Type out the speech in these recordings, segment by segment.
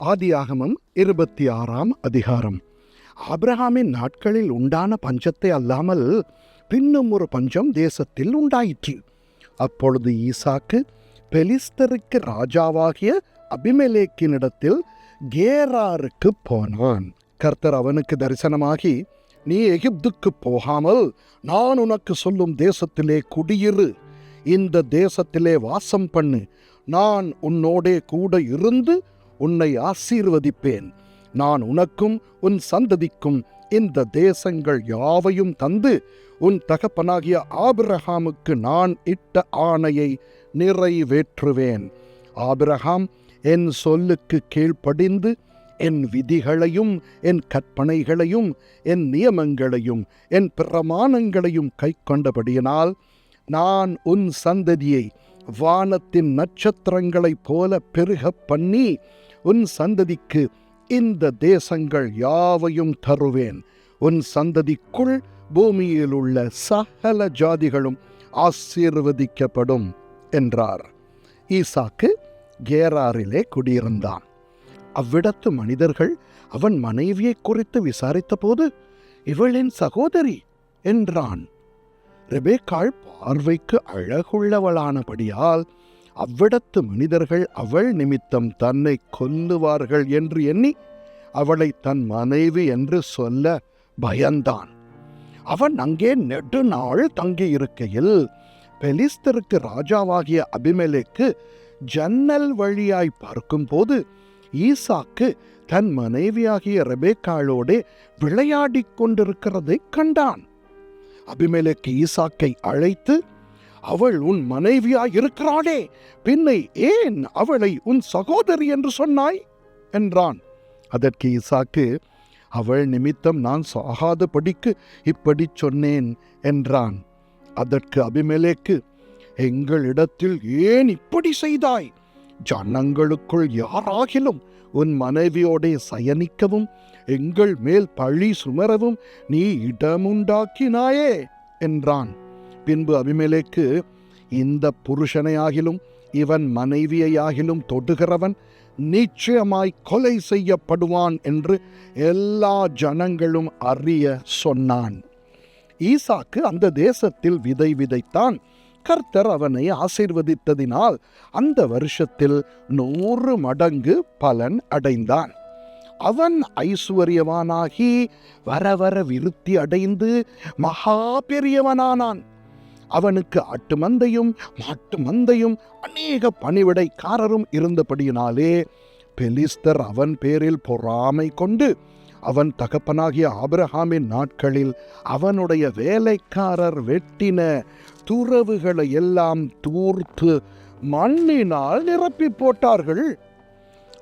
ஆதியாகமம் 26 அதிகாரம். ஆபிரகாமின் நாட்களில் உண்டான பஞ்சத்தை அல்லாமல் பின்னும் ஒரு பஞ்சம் தேசத்தில் உண்டாயிற்று. அப்பொழுது ஈசாக்கு பெலிஸ்தருக்கு ராஜாவாகிய அபிமெலேக்கினிடத்தில் கேராருக்கு போனான். கர்த்தர் அவனுக்கு தரிசனமாகி, நீ எகிப்துக்கு போகாமல் நான் உனக்கு சொல்லும் தேசத்திலே குடியிரு, இந்த தேசத்திலே வாசம் பண்ணு, நான் உன்னோடே கூட இருந்து உன்னை ஆசீர்வதிப்பேன், நான் உனக்கும் உன் சந்ததிக்கும் இந்த தேசங்கள் யாவையும் தந்து உன் தகப்பனாகிய ஆபிரகாமுக்கு நான் இட்ட ஆணையை நிறைவேற்றுவேன். ஆபிரகாம் என் சொல்லுக்கு கீழ்ப்படிந்து என் விதிகளையும் என் கற்பனைகளையும் என் நியமங்களையும் என் பிரமாணங்களையும் கைக்கொண்டபடியினால் நான் உன் சந்ததியை வானத்தின் நட்சத்திரங்களைப் போல பெருக பண்ணி உன் சந்ததிக்கு இந்த தேசங்கள் யாவையும் தருவேன். உன் சந்ததிக்குள் பூமியில் உள்ள சகல ஜாதிகளும் ஆசீர்வதிக்கப்படும் என்றார். ஈசாக்கு கேராரிலே குடியிருந்தான். அவ்விடத்து மனிதர்கள் அவன் மனைவியை குறித்து விசாரித்த போது, இவள் என் சகோதரி என்றான். ரெபேக்காள் பார்வைக்கு அழகுள்ளவளானபடியால் அவ்விடத்து மனிதர்கள் அவள் நிமித்தம் தன்னை கொல்லுவார்கள் என்று எண்ணி அவளை தன் மனைவி என்று சொல்ல பயந்தான். அவன் அங்கே நெடுநாள் தங்கியிருக்கையில் பெலிஸ்தருக்கு ராஜாவாகிய அபிமெலேக்கு ஜன்னல் வழியாய் பார்க்கும்போது ஈசாக்கு தன் மனைவியாகிய ரெபேக்காளோடே விளையாடிக் கொண்டிருக்கிறதை கண்டான். அபிமெலேக்கு ஈசாக்கை அழைத்து, அவள் உன் மனைவியாயிருக்கிறாளே, பின்னை ஏன் அவளை உன் சகோதரி என்று சொன்னாய் என்றான். அதற்கு ஈசாக்கு, அவள் நிமித்தம் நான் சாகாதபடிக்கு இப்படி சொன்னேன் என்றான். அதற்கு அபிமெலேக்கு, எங்களிடத்தில் ஏன் இப்படி செய்தாய்? ஜனங்களுக்குள் யாராகிலும் உன் மனைவியோடே சயனிக்கவும் எங்கள் மேல் பழி சுமரவும் நீ இடமுண்டாக்கினாயே என்றான். பின்பு அபிமெலேக்கு, இந்த புருஷனையாகிலும் இவன் மனைவியையாகிலும் தொடுகிறவன் நிச்சயமாய் கொலை செய்யப்படுவான் என்று எல்லா ஜனங்களும் அறிய சொன்னான். ஈசாக்கு அந்த தேசத்தில் விதை விதைத்தான். கர்த்தர் அவனை ஆசீர்வதித்ததினால் அந்த வருஷத்தில் 100 மடங்கு பலன் அடைந்தான். அவன் ஐசுவரியவானாகி வர வர விருத்தி அடைந்து மகா பெரியவனானான். அவனுக்கு ஆட்டு மந்தையும் மாட்டு மந்தையும் அநேக பணிவிடைக்காரரும் இருந்தபடியினாலே பெலிஸ்தர் அவன் பேரில் பொறாமை கொண்டு அவன் தகப்பனாகிய ஆபிரகாமின் நாட்களில் அவனுடைய வேலைக்காரர் வெட்டின துறவுகளை எல்லாம் தூர்த்து மண்ணினால் நிரப்பி போட்டார்கள்.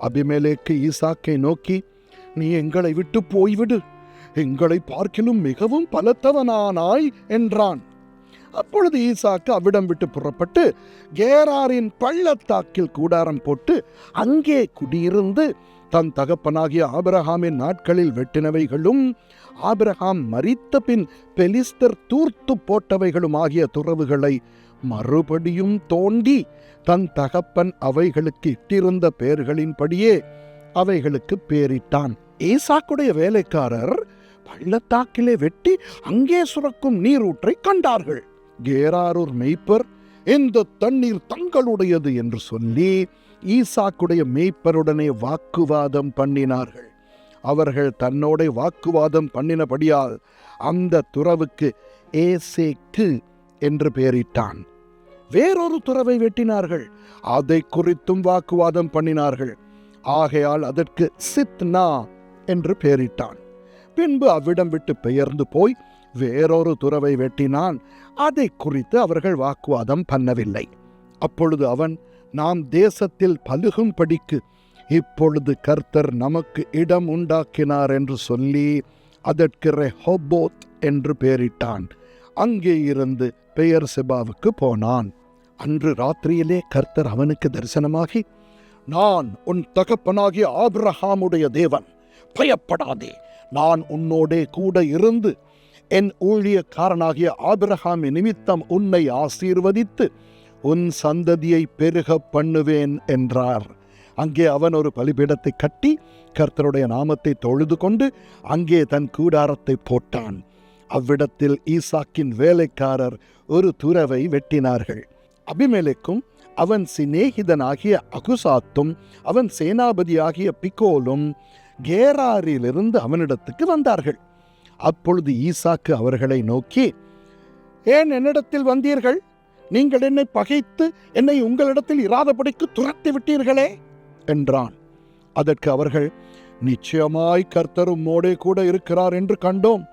அபிமெலேக்கு ஈசாக்கை நோக்கி, நீ எங்களை விட்டு போய்விடு, எங்களை பார்க்கிலும் மிகவும் பலத்தவனானாய் என்றான். அப்பொழுது ஈசாக்கு அவ்விடம் விட்டு புறப்பட்டு கேராரின் பள்ளத்தாக்கில் கூடாரம் போட்டு அங்கே குடியிருந்து தன் தகப்பனாகிய ஆபிரகாமின் நாட்களில் வெட்டினவைகளும் ஆபிரகாம் மரித்த பின் பெலிஸ்தர் தூர்த்து போட்டவைகளும் ஆகிய துறவுகளை மறுபடியும் தோண்டி தன் தகப்பன் அவைகளுக்கு இட்டிருந்த பெயர்களின்படியே அவைகளுக்கு பேரிட்டான். ஈசாக்குடைய வேலைக்காரர் பள்ளத்தாக்கிலே வெட்டி அங்கே சுரக்கும் நீரூற்றை கண்டார்கள். கேராரூர் மேய்ப்பர், இந்த தண்ணீர் தங்களுடையது என்று சொல்லி ஈசாக்குடைய மேய்ப்பருடனே வாக்குவாதம் பண்ணினார்கள். அவர்கள் தன்னோட வாக்குவாதம் பண்ணினபடியால் அந்த துறவுக்கு ஏசேக்கு என்று பெயரிட்டான். வேறொரு துறவை வெட்டினார்கள், அதை குறித்தும் வாக்குவாதம் பண்ணினார்கள். ஆகையால் அதற்கு சித்னா என்று பெயரிட்டான். பின்பு அவ்விடம் விட்டு பெயர்ந்து போய் வேறொரு துறவை வெட்டினான். அதை குறித்து அவர்கள் வாக்குவாதம் பண்ணவில்லை. அப்பொழுது அவன், நாம் தேசத்தில் பலுகும்படிக்கு இப்பொழுது கர்த்தர் நமக்கு இடம் உண்டாக்கினார் என்று சொல்லி அதற்கு ரெஹோபோத் என்று பெயரிட்டான். அங்கே இருந்து பெயர்செபாவுக்கு போனான். அன்று ராத்திரியிலே கர்த்தர் அவனுக்கு தரிசனமாகி, நான் உன் தகப்பனாகிய ஆபிரகாமுடைய தேவன், பயப்படாதே, நான் உன்னோடே கூட இருந்து என் ஊழியக்காரனாகிய ஆபிரகாமின் நிமித்தம் உன்னை ஆசீர்வதித்து உன் சந்ததியை பெருக பண்ணுவேன் என்றார். அங்கே அவன் ஒரு பலிபீடத்தை கட்டி கர்த்தருடைய நாமத்தை தொழுது கொண்டு அங்கே தன் கூடாரத்தை போட்டான். அவ்விடத்தில் ஈசாக்கின் வேலைக்காரர் ஒரு துறவை வெட்டினார்கள். அபிமெலேக்கும் அவன் சிநேகிதனாகிய அகுசாத்தும் அவன் சேனாபதியாகிய பிகோலும் கேராரிலிருந்து அவனிடத்துக்கு வந்தார்கள். அப்பொழுது ஈசாக்கு அவர்களை நோக்கி, ஏன் என்னிடத்தில் வந்தீர்கள்? நீங்கள் என்னை பகைத்து என்னை உங்களிடத்தில் இராதபடிக்கு துரத்தி விட்டீர்களே என்றான். அதற்கு அவர்கள், நிச்சயமாய் கர்த்தர் உம்மோடே கூட இருக்கிறார் என்று கண்டோம்.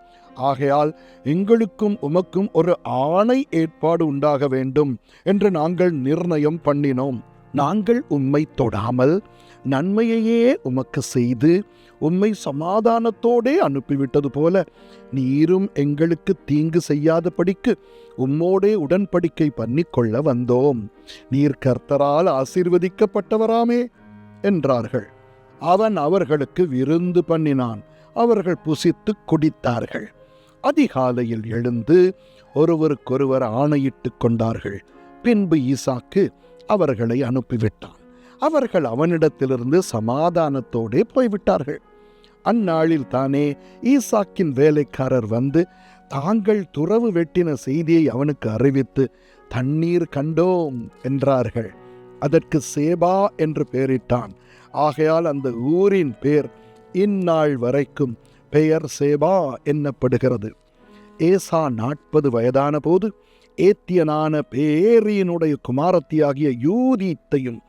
ஆகையால் எங்களுக்கும் உமக்கும் ஒரு ஆணை ஏற்பாடு உண்டாக வேண்டும் என்று நாங்கள் நிர்ணயம் பண்ணினோம். நாங்கள் உம்மை தொடாமல் நன்மையையே உமக்கு செய்து உம்மை சமாதானத்தோடே அனுப்பிவிட்டது போல நீரும் எங்களுக்கு தீங்கு செய்யாதபடிக்கு உம்மோடே உடன்படிக்கை பண்ணிக்கொள்ள வந்தோம். நீர் கர்த்தரால் ஆசீர்வதிக்கப்பட்டவராமே என்றார்கள். அவன் அவர்களுக்கு விருந்து பண்ணினான். அவர்கள் புசித்து குடித்தார்கள். அதிகாலையில் எழுந்து ஒருவருக்கொருவர் ஆணையிட்டு கொண்டார்கள். பின்பு ஈசாக்கு அவர்களை அனுப்பிவிட்டான். அவர்கள் அவனிடத்திலிருந்து சமாதானத்தோடே போய்விட்டார்கள். அந்நாளில் தானே ஈசாக்கின் வேலைக்காரர் வந்து தாங்கள் துறவு வெட்டின செய்தியை அவனுக்கு அறிவித்து, தண்ணீர் கண்டோம் என்றார்கள். அதற்கு சேபா என்று பெயரிட்டான். ஆகையால் அந்த ஊரின் பேர் இந்நாள் வரைக்கும் பெயர் சேபா என்னப்படுகிறது. ஏசா 40 வயதான போது ஏத்தியனான பேரியினுடைய குமாரத்தியாகிய யூதீத்தையும்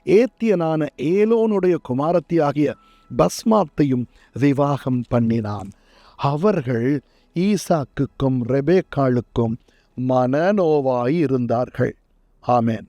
ஏத்தியனான ஏலோனுடைய குமாரத்தியாகிய பஸ்மாத்தையும் விவாகம் பண்ணினான். அவர்கள் ஈசாக்குக்கும் ரெபேக்காளுக்கும் மனநோவாய் இருந்தார்கள். ஆமென்.